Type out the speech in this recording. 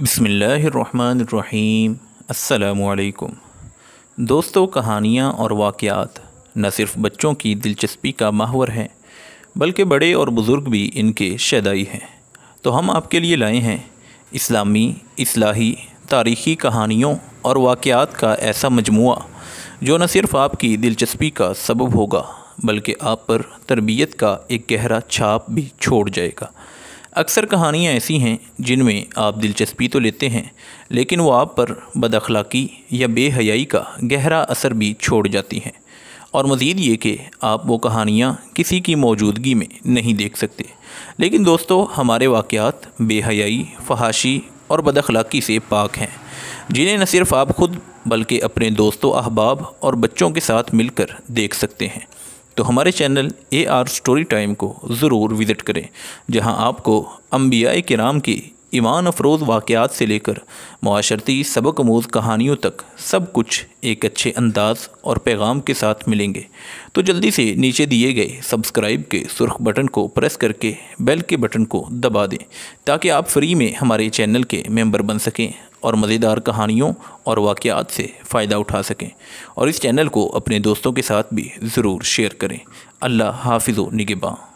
बिस्मिल्लाहिर्रहमानिर्रहीम। अस्सलामुअलैकुम। दोस्तों, कहानियाँ और वाक़यात न सिर्फ़ बच्चों की दिलचस्पी का महवर हैं, बल्कि बड़े और बुज़ुर्ग भी इनके शैदाई हैं। तो हम आपके लिए लाए हैं इस्लामी, इस्लाही, तारीख़ी कहानियों और वाक़यात का ऐसा मजमुआ जो न सिर्फ़ आपकी दिलचस्पी का सबब होगा, बल्कि आप पर तरबियत का एक गहरा छाप भी छोड़ जाएगा। अक्सर कहानियाँ ऐसी हैं जिनमें आप दिलचस्पी तो लेते हैं, लेकिन वो आप पर बदअखलाक़ी या बेहयाई का गहरा असर भी छोड़ जाती हैं। और मज़ीद ये कि आप वो कहानियाँ किसी की मौजूदगी में नहीं देख सकते। लेकिन दोस्तों, हमारे वाक़यात बेहयाई, फहाशी और बदअखलाक़ी से पाक हैं, जिन्हें न सिर्फ़ आप ख़ुद बल्कि अपने दोस्तों, अहबाब और बच्चों के साथ मिलकर देख सकते हैं। तो हमारे चैनल AR स्टोरी टाइम को ज़रूर विज़िट करें, जहां आपको अंबियाए किराम की ईमान अफरोज़ वाक़यात से लेकर मुआशरती सबक आमूज़ कहानियों तक सब कुछ एक अच्छे अंदाज़ और पैगाम के साथ मिलेंगे। तो जल्दी से नीचे दिए गए सब्सक्राइब के सुर्ख बटन को प्रेस करके बेल के बटन को दबा दें, ताकि आप फ्री में हमारे चैनल के मेंबर बन सकें और मज़ेदार कहानियों और वाक़यात से फ़ायदा उठा सकें। और इस चैनल को अपने दोस्तों के साथ भी ज़रूर शेयर करें। अल्लाह हाफ़िज़ व निगहबान।